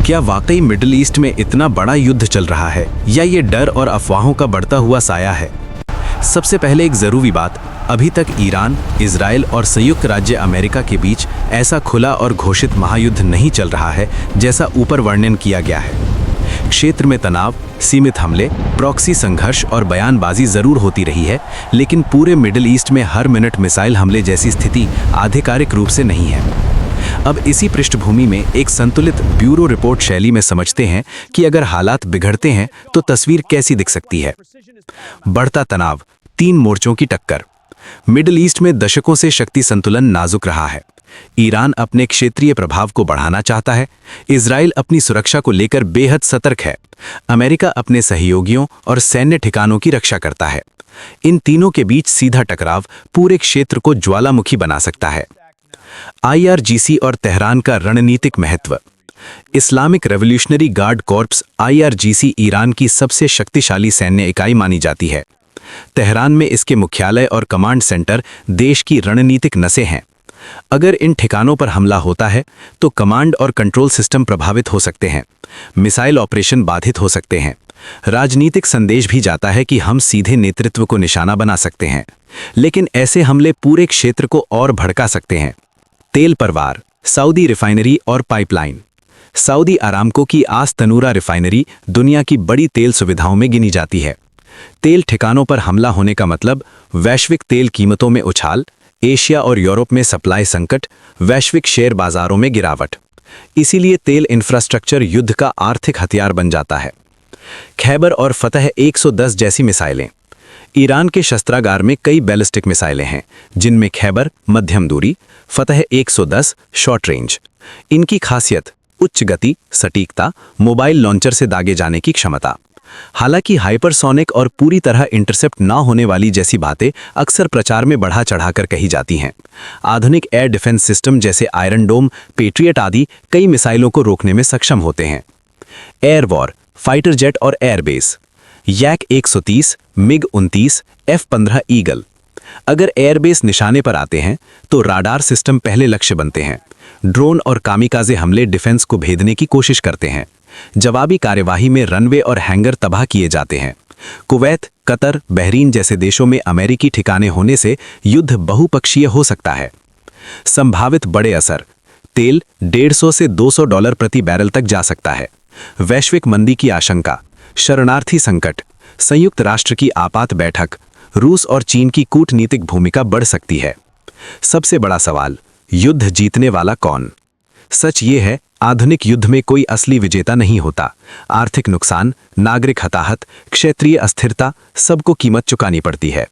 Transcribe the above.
क्या वाकई middle east में इतना बड़ा युद्ध चल रहा है या ये डर और अफवाहों का बढ़ता हुआ साया है? सबसे पहले एक ज़रूरी बात, अभी तक ईरान, इजराइल और संयुक्त राज्य अमेरिका के बीच ऐसा खुला और घोषित महायुद्ध नहीं चल रहा है जैसा ऊपर वर्णन किया गया है। क्षेत्र में तनाव, सीमित हमले, प्रॉक्सी संघर्ष और बयानबाजी ज़रूर होती रही है, लेकिन पूरे मिडिल ईस्ट में हर मिनट मिसाइल हमले जैसी स्थिति आधिकारिक रूप से नहीं है। अब इसी पृष्ठभूमि में एक संतुलित ब्यूरो रिपोर्ट शैली में समझते हैं कि अगर हालात बिगड़ते हैं तो तस्वीर कैसी दिख सकती है। बढ़ता तनाव, 3 मोर्चों की टक्कर। मिडिल ईस्ट में दशकों से शक्ति संतुलन नाजुक रहा है। ईरान अपने क्षेत्रीय प्रभाव को बढ़ाना चाहता है, इजराइल अपनी सुरक्षा को लेकर बेहद सतर्क है, अमेरिका अपने सहयोगियों और सैन्य ठिकानों की रक्षा करता है। इन तीनों के बीच सीधा टकराव पूरे क्षेत्र को ज्वालामुखी बना सकता है। IRGC और तेहरान का रणनीतिक महत्व। Islamic revolutionary guard corps IRGC Iran की सबसे शक्तिशाली सैन्य इकाई मानी जाती है। तेहरान में इसके मुख्यालय और कमांड सेंटर देश की रणनीतिक नसें हैं। अगर इन ठिकानों पर हमला होता है तो कमांड और कंट्रोल सिस्टम प्रभावित हो सकते हैं, मिसाइल ऑपरेशन बाधित हो सकते हैं। राजनीतिक संदेश भी जाता है कि हम सीधे नेतृत्व को निशाना बना सकते हैं, लेकिन ऐसे हमले पूरे क्षेत्र को और भड़का सकते हैं। तेल परवार, सऊदी रिफाइनरी और पाइपलाइन। सऊदी अरामको की आस तनूरा रिफाइनरी दुनिया की बड़ी तेल सुविधाओं में गिनी जाती है। तेल ठिकानों पर हमला होने का मतलब वैश्विक तेल कीमतों में उछाल, एशिया और यूरोप में सप्लाई संकट, वैश्विक शेयर बाजारों में गिरावट। इसीलिए तेल इंफ्रास्ट्रक्चर युद्ध का आर्थिक हथियार बन जाता है। खैबर और फतह 110 जैसी मिसाइलें। ईरान के शस्त्रागार में कई बैलिस्टिक मिसाइलें हैं, जिनमें खैबर मध्यम दूरी, फतह 110 शॉर्ट रेंज। इनकी खासियत उच्च गति, सटीकता, मोबाइल लॉन्चर से दागे जाने की क्षमता। हालांकि हाइपरसोनिक और पूरी तरह इंटरसेप्ट ना होने वाली जैसी बातें अक्सर प्रचार में बढ़ा चढ़ाकर कही जाती हैं। आधुनिक एयर डिफेंस सिस्टम जैसे आयरन डोम, पेट्रियट आदि कई मिसाइलों को रोकने में सक्षम होते हैं। एयर वॉर, फाइटर जेट और airbase. YAC 130, MiG-29, F-15 eagle. अगर एयरबेस निशाने पर आते हैं तो राडार सिस्टम पहले लक्ष्य बनते हैं। ड्रोन और कामिकाजे हमले डिफेंस को भेदने की कोशिश करते हैं। जवाबी कार्यवाही में रनवे और हैंगर तबाह किए जाते हैं। कुवैत, कतर, बहरीन जैसे देशों में अमेरिकी ठिकाने होने से युद्ध बहुपक्षीय हो सकता है। संभावित बड़े असर, तेल $150 से $200 प्रति बैरल तक जा सकता है। वैश्विक मंदी की आशंका, शरणार्थी संकट, संयुक्त राष्ट्र की आपात बैठक, रूस और चीन की कूटनीतिक भूमिका बढ़ सकती है। सबसे बड़ा सवाल, युद्ध जीतने वाला कौन? सच ये है, आधुनिक युद्ध में कोई असली विजेता नहीं होता। आर्थिक नुकसान, नागरिक हताहत, क्षेत्रीय अस्थिरता, सबको कीमत चुकानी पड़ती है।